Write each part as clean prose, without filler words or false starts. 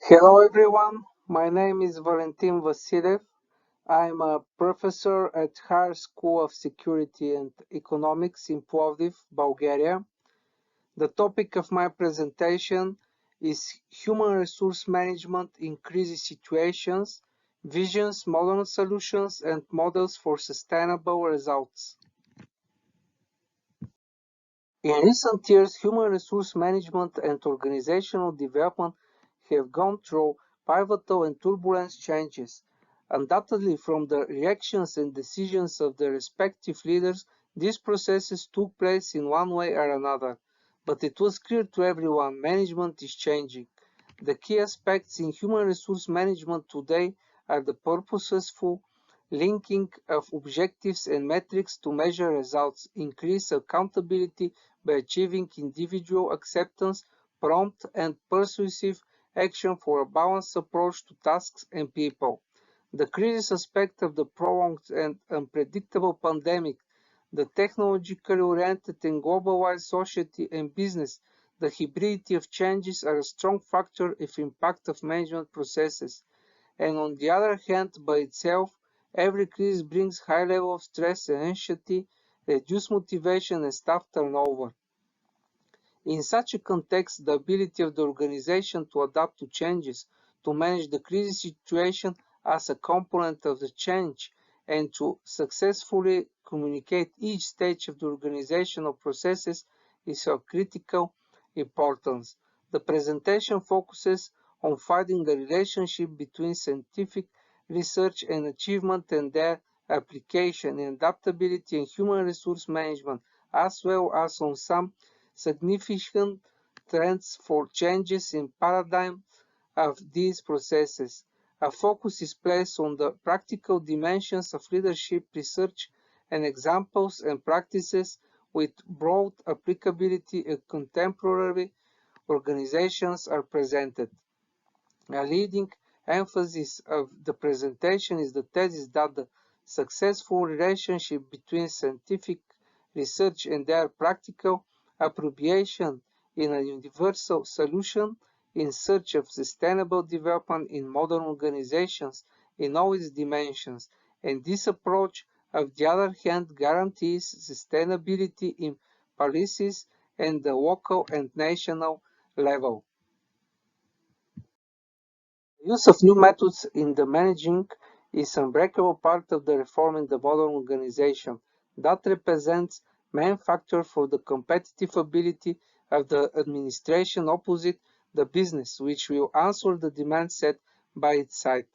Hello everyone, my name is Valentin Vasilev. I'm a professor at Higher School of Security and Economics in Plovdiv, Bulgaria. The topic of my presentation is Human Resource Management in Crisis Situations, Visions, Modern Solutions, and Models for Sustainable Results. In recent years, human resource management and organizational development have gone through pivotal and turbulent changes. Undoubtedly, from the reactions and decisions of the respective leaders, these processes took place in one way or another. But it was clear to everyone management is changing. The key aspects in human resource management today are the purposeful linking of objectives and metrics to measure results, increase accountability by achieving individual acceptance, prompt and persuasive action for a balanced approach to tasks and people. The crisis aspect of the prolonged and unpredictable pandemic, the technologically oriented and globalized society and business, the hybridity of changes are a strong factor of impact of management processes. And on the other hand, by itself, every crisis brings high level of stress and anxiety, reduced motivation and staff turnover. In such a context, the ability of the organization to adapt to changes, to manage the crisis situation as a component of the change, and to successfully communicate each stage of the organizational processes is of critical importance. The presentation focuses on finding the relationship between scientific research and achievement and their application in adaptability and human resource management, as well as on some significant trends for changes in paradigm of these processes. A focus is placed on the practical dimensions of leadership research and examples and practices with broad applicability in contemporary organizations are presented. A leading emphasis of the presentation is the thesis that the successful relationship between scientific research and their practical appropriation in a universal solution in search of sustainable development in modern organizations in all its dimensions, and this approach, on the other hand, guarantees sustainability in policies and the local and national level. The use of new methods in the managing is an unbreakable part of the reforming the modern organization. That represents main factor for the competitive ability of the administration opposite the business, which will answer the demand set by its side.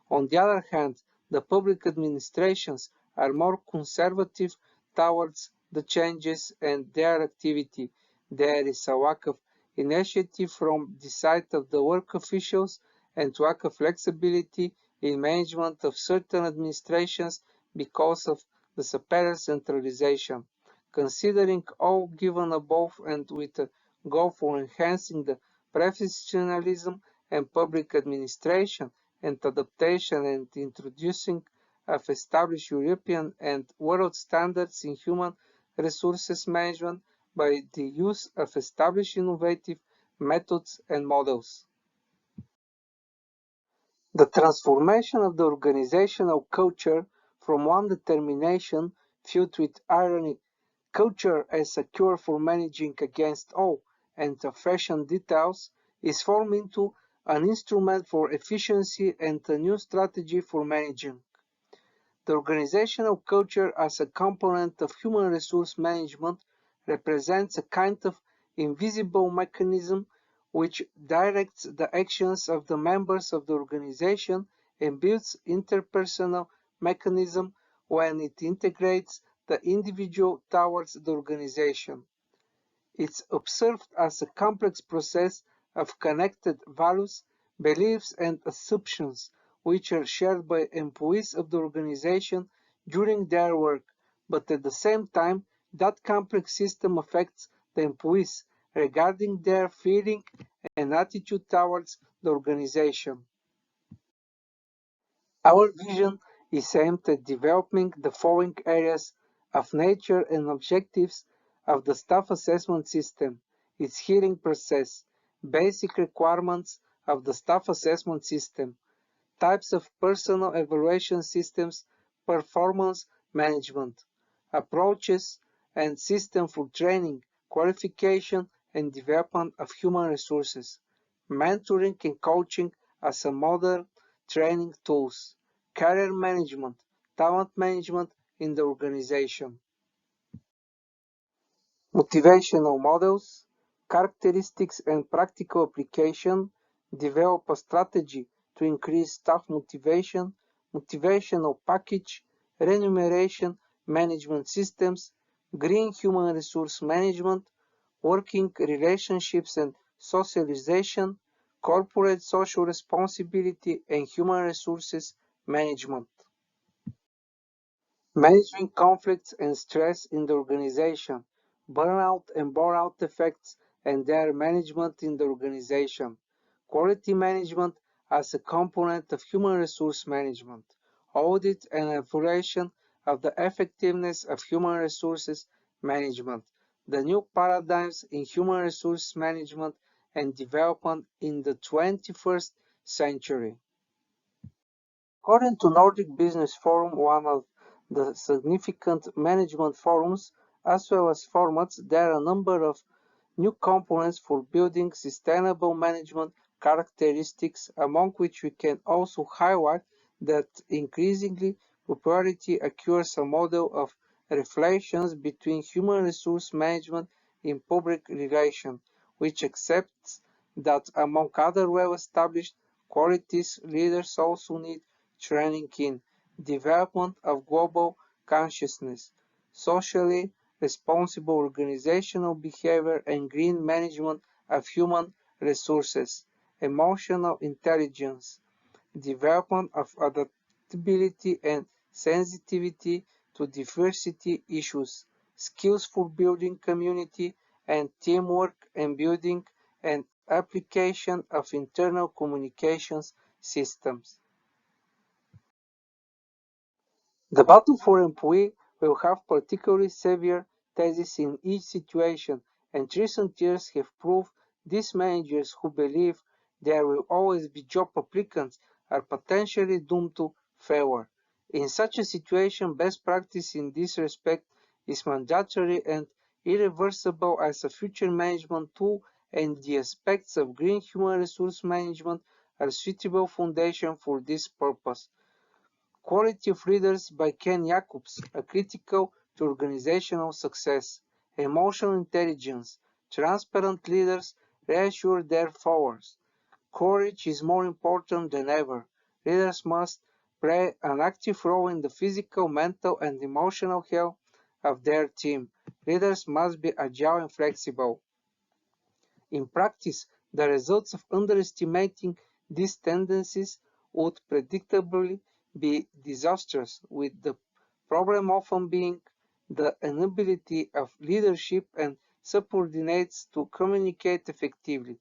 On the other hand, the public administrations are more conservative towards the changes and their activity. There is a lack of initiative from the side of the work officials and lack of flexibility in management of certain administrations because of the superior centralization. Considering all given above and with a goal for enhancing the professionalism and public administration and adaptation and introducing of established European and world standards in human resources management by the use of established innovative methods and models. The transformation of the organizational culture from one determination filled with irony, culture as a cure for managing against all and the fashion details, is formed into an instrument for efficiency and a new strategy for managing. The organizational culture as a component of human resource management represents a kind of invisible mechanism which directs the actions of the members of the organization and builds interpersonal mechanism when it integrates the individual towards the organization. It's observed as a complex process of connected values, beliefs, and assumptions which are shared by employees of the organization during their work, but at the same time, that complex system affects the employees regarding their feeling and attitude towards the organization. Our vision is aimed at developing the following areas of nature and objectives of the staff assessment system, its hearing process, basic requirements of the staff assessment system, types of personal evaluation systems, performance management, approaches, and system for training, qualification, and development of human resources, mentoring and coaching as a modern training tools, career management, talent management in the organization. Motivational models, characteristics and practical application, develop a strategy to increase staff motivation, motivational package, remuneration management systems, green human resource management, working relationships and socialization, corporate social responsibility and human resources management. Managing conflicts and stress in the organization, burnout and bore-out effects and their management in the organization, quality management as a component of human resource management, audit and evaluation of the effectiveness of human resources management, the new paradigms in human resource management and development in the 21st century. According to Nordic Business Forum, one of the significant management forums, as well as formats, there are a number of new components for building sustainable management characteristics, among which we can also highlight that increasingly popularity occurs a model of reflections between human resource management in public relations, which accepts that among other well-established qualities, leaders also need training in development of global consciousness, socially responsible organizational behavior, and green management of human resources, emotional intelligence, development of adaptability and sensitivity to diversity issues, skills for building community and teamwork, and building and application of internal communications systems. The battle for employee will have particularly severe tests in each situation, and recent years have proved these managers who believe there will always be job applicants are potentially doomed to failure. In such a situation, best practice in this respect is mandatory and irreversible as a future management tool, and the aspects of green human resource management are suitable foundation for this purpose. Quality of Leaders by Ken Jacobs, a critical to organizational success. Emotional intelligence. Transparent leaders reassure their followers. Courage is more important than ever. Leaders must play an active role in the physical, mental, and emotional health of their team. Leaders must be agile and flexible. In practice, the results of underestimating these tendencies would predictably be disastrous, with the problem often being the inability of leadership and subordinates to communicate effectively.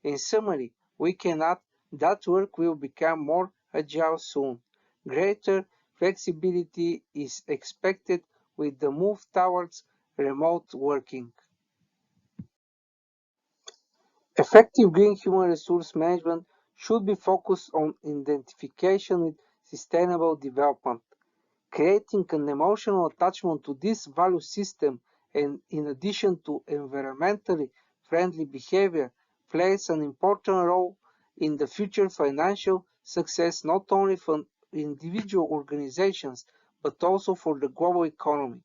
In summary, we can add that work will become more agile soon. Greater flexibility is expected with the move towards remote working. Effective green human resource management should be focused on identification with sustainable development, creating an emotional attachment to this value system, and in addition to environmentally friendly behavior, plays an important role in the future financial success not only for individual organizations but also for the global economy.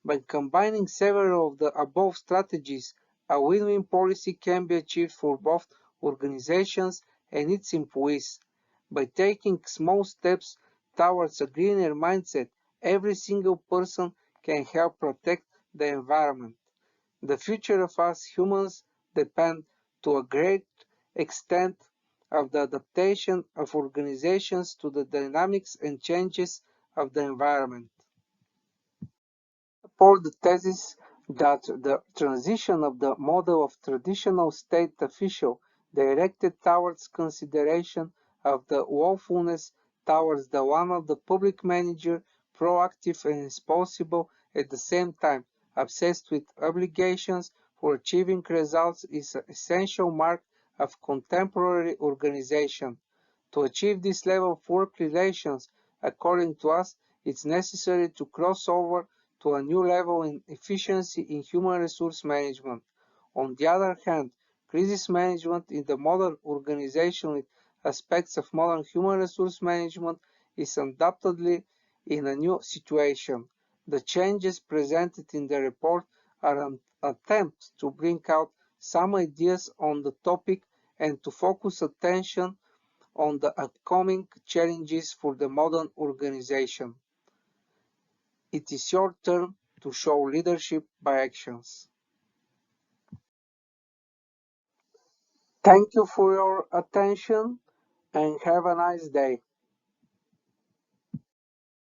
By combining several of the above strategies, a win-win policy can be achieved for both organizations and its employees. By taking small steps towards a greener mindset, every single person can help protect the environment. The future of us humans depends to a great extent of the adaptation of organizations to the dynamics and changes of the environment. Support the thesis that the transition of the model of traditional state official directed towards consideration of the lawfulness towards the one of the public manager, proactive and responsible at the same time, obsessed with obligations for achieving results is an essential mark of contemporary organization. To achieve this level of work relations, according to us, it's necessary to cross over to a new level in efficiency in human resource management. On the other hand, crisis management in the modern organizational aspects of modern human resource management is undoubtedly in a new situation. The changes presented in the report are an attempt to bring out some ideas on the topic and to focus attention on the upcoming challenges for the modern organization. It is your turn to show leadership by actions. Thank you for your attention and have a nice day.